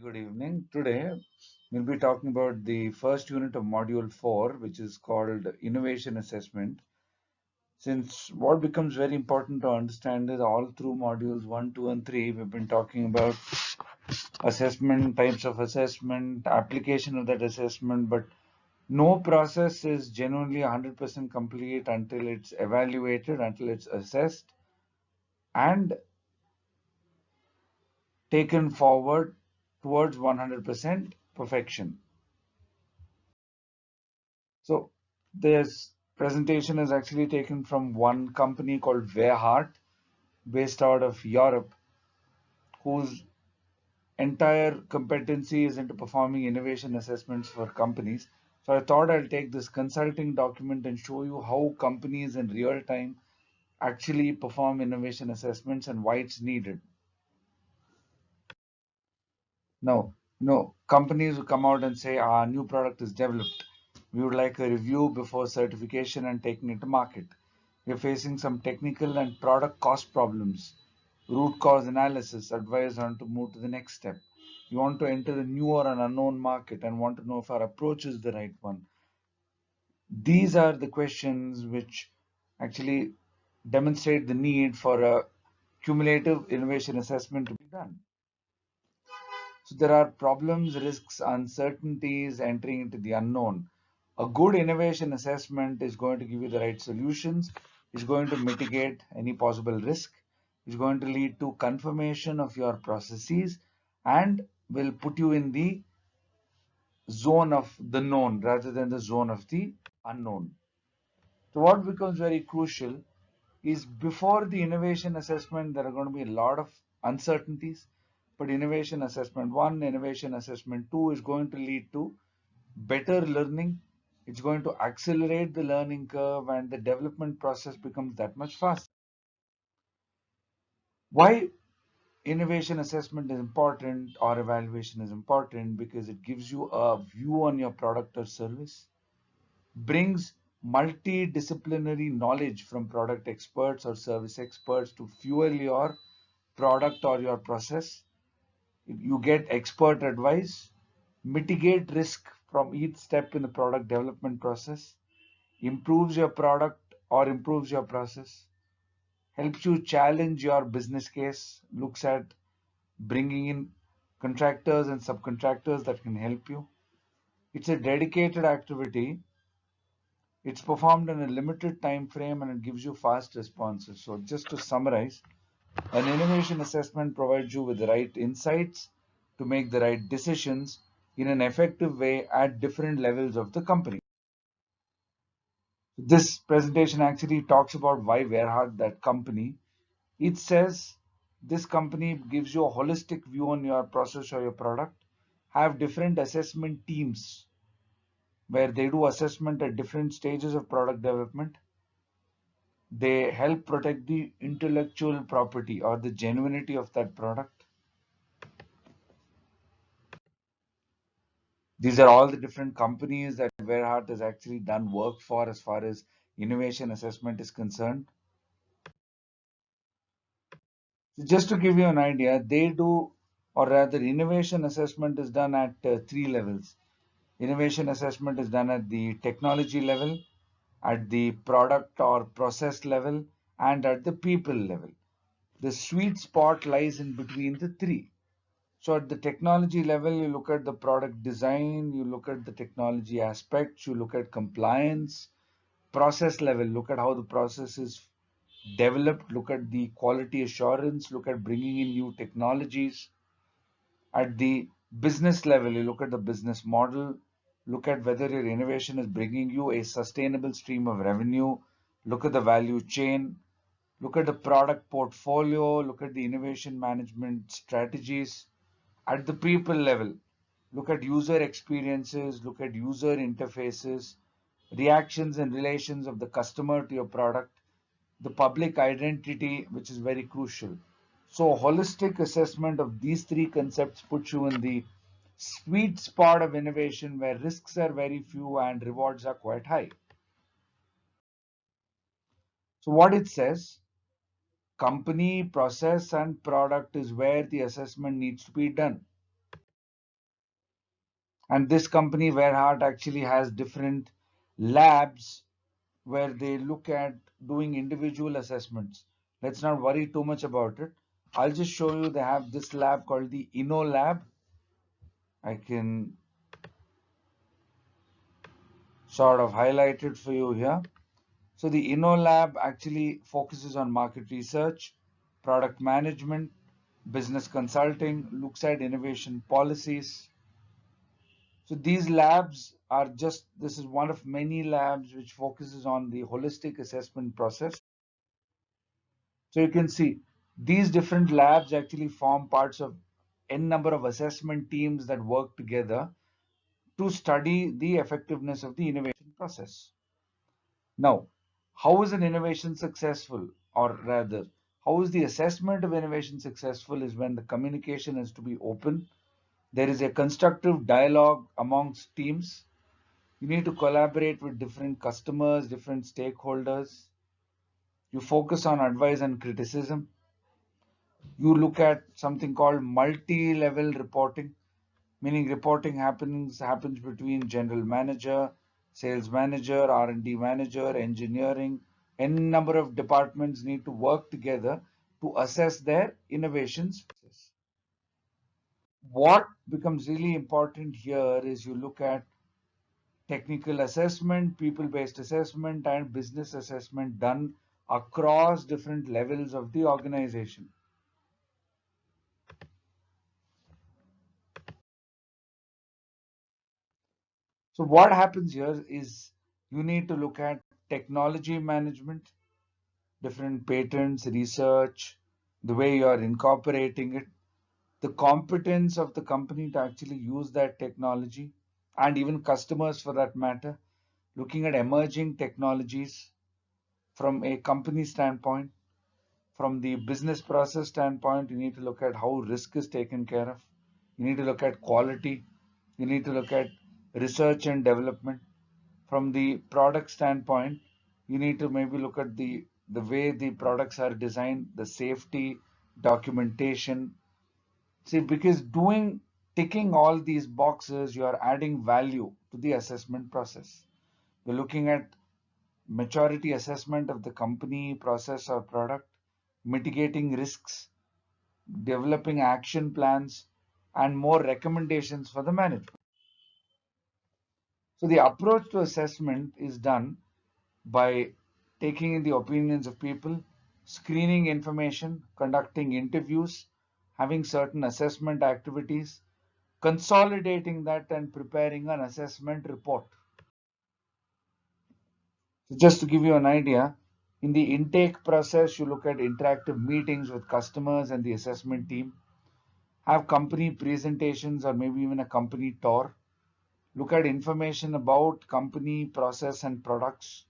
Very good evening. Today, we'll be talking about the first unit of Module 4, which is called Innovation Assessment. Since what becomes very important to understand is all through Modules 1, 2, and 3, we've been talking about assessment, types of assessment, application of that assessment, but no process is genuinely 100% complete until it's evaluated, until it's assessed, and taken forward towards 100% perfection. So this presentation is actually taken from one company called Veihart, based out of Europe, whose entire competency is into performing innovation assessments for companies. So I thought I'll take this consulting document and show you how companies in real time actually perform innovation assessments and why it's needed. Now, companies will come out and say our new product is developed. We would like a review before certification and taking it to market. We're facing some technical and product cost problems. Root cause analysis advised on to move to the next step. You want to enter a new or an unknown market and want to know if our approach is the right one. These are the questions which actually demonstrate the need for a cumulative innovation assessment to be done. So there are problems, risks, uncertainties entering into the unknown. A good innovation assessment is going to give you the right solutions, is going to mitigate any possible risk, is going to lead to confirmation of your processes, and will put you in the zone of the known rather than the zone of the unknown. So what becomes very crucial is before the innovation assessment, there are going to be a lot of uncertainties. But innovation assessment 1, innovation assessment 2 is going to lead to better learning. It's going to accelerate the learning curve and the development process becomes that much faster. Why innovation assessment is important or evaluation is important? Because it gives you a view on your product or service, brings multidisciplinary knowledge from product experts or service experts to fuel your product or your process. You get expert advice, mitigate risk from each step in the product development process, improves your product or improves your process, helps you challenge your business case, looks at bringing in contractors and subcontractors that can help you. It's a dedicated activity. It's performed in a limited time frame and it gives you fast responses. So just to summarize, an innovation assessment provides you with the right insights to make the right decisions in an effective way at different levels of the company. This presentation actually talks about why Veihart, that company. It says this company gives you a holistic view on your process or your product, have different assessment teams where they do assessment at different stages of product development. They help protect the intellectual property or the genuinity of that product. These are all the different companies that Veihart has actually done work for as far as innovation assessment is concerned. So just to give you an idea, they do, or rather, innovation assessment is done at 3 levels. Innovation assessment is done at the technology level, at the product or process level, and at the people level. The sweet spot lies in between the three. So at the technology level, you look at the product design, you look at the technology aspects, you look at compliance. Process level, look at how the process is developed, look at the quality assurance, look at bringing in new technologies. At the business level, you look at the business model, look at whether your innovation is bringing you a sustainable stream of revenue, look at the value chain, look at the product portfolio, look at the innovation management strategies. At the people level, look at user experiences, look at user interfaces, reactions and relations of the customer to your product, the public identity, which is very crucial. So holistic assessment of these three concepts puts you in the sweet spot of innovation where risks are very few and rewards are quite high. So what it says, company, process, and product is where the assessment needs to be done. And this company, Wareheart, actually has different labs where they look at doing individual assessments. Let's not worry too much about it. I'll just show you they have this lab called the InnoLab. I can sort of highlight it for you here. So the InnoLab actually focuses on market research, product management, business consulting, looks at innovation policies. So these labs are just, this is one of many labs which focuses on the holistic assessment process. So you can see these different labs actually form parts of n number of assessment teams that work together to study the effectiveness of the innovation process. Now, how is an innovation successful? Or rather, how is the assessment of innovation successful is when the communication is to be open. There is a constructive dialogue amongst teams. You need to collaborate with different customers, different stakeholders. You focus on advice and criticism. You look at something called multi-level reporting, meaning reporting happens between general manager, sales manager, R&D manager, engineering. N number of departments need to work together to assess their innovations. What becomes really important here is you look at technical assessment, people-based assessment, and business assessment done across different levels of the organization. So what happens here is you need to look at technology management, different patents, research, the way you are incorporating it, the competence of the company to actually use that technology, and even customers for that matter, looking at emerging technologies from a company standpoint. From the business process standpoint, you need to look at how risk is taken care of. You need to look at quality. You need to look at research and development. From the product standpoint, you need to maybe look at the way the products are designed, the safety, documentation. See, because ticking all these boxes, you are adding value to the assessment process. You're looking at maturity assessment of the company, process, or product, mitigating risks, developing action plans, and more recommendations for the management. So the approach to assessment is done by taking in the opinions of people, screening information, conducting interviews, having certain assessment activities, consolidating that and preparing an assessment report. So just to give you an idea, in the intake process, you look at interactive meetings with customers and the assessment team, have company presentations or maybe even a company tour, look at information about company, process, and products.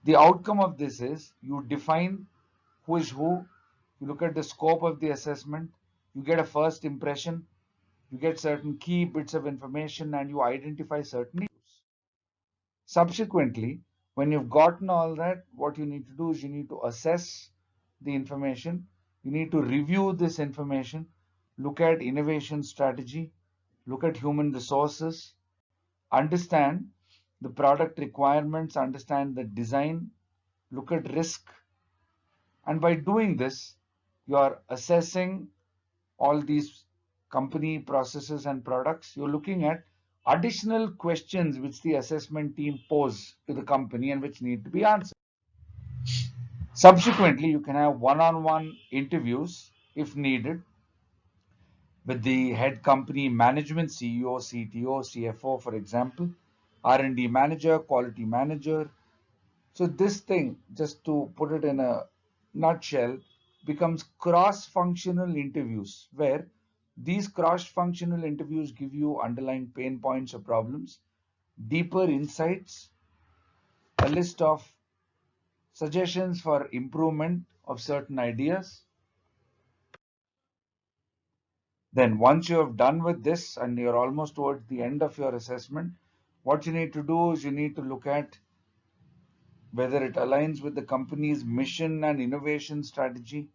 The outcome of this is you define who is who, you look at the scope of the assessment, you get a first impression, you get certain key bits of information, and you identify certain issues. Subsequently, when you've gotten all that, what you need to do is you need to assess the information, you need to review this information, look at innovation strategy, look at human resources, understand the product requirements, understand the design, look at risk. And by doing this, you are assessing all these company processes and products. You're looking at additional questions which the assessment team pose to the company and which need to be answered. Subsequently, you can have one-on-one interviews if needed with the head company management, CEO, CTO, CFO, for example, R&D manager, quality manager. So this thing, just to put it in a nutshell, becomes cross-functional interviews where these cross-functional interviews give you underlying pain points or problems, deeper insights, a list of suggestions for improvement of certain ideas. Then once you have done with this and you're almost towards the end of your assessment, what you need to do is you need to look at whether it aligns with the company's mission and innovation strategy,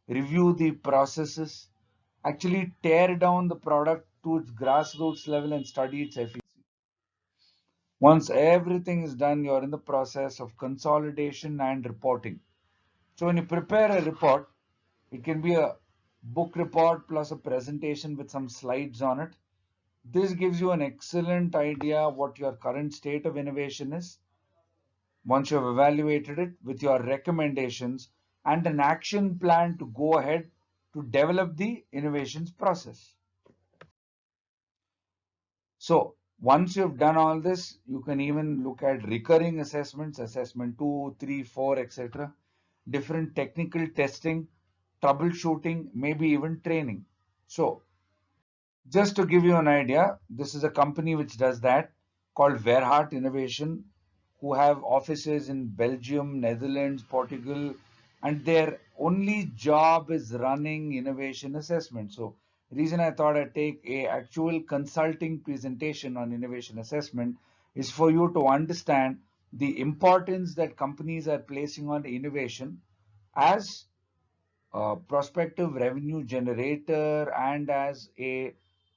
review the processes, actually tear down the product to its grassroots level and study its efficacy. Once everything is done, you're in the process of consolidation and reporting. So when you prepare a report, it can be a book report plus a presentation with some slides on it. This gives you an excellent idea what your current state of innovation is once you have evaluated it with your recommendations and an action plan to go ahead to develop the innovations process. So once you've done all this, you can even look at recurring assessments, assessment 2, 3, 4, etc. Different technical testing, troubleshooting, maybe even training. So just to give you an idea, this is a company which does that called Verhart Innovation, who have offices in Belgium, Netherlands, Portugal, and their only job is running innovation assessment. So reason I thought I'd take a actual consulting presentation on innovation assessment is for you to understand the importance that companies are placing on innovation as a prospective revenue generator and as a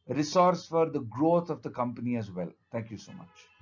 resource for the growth of the company as well. Thank you so much.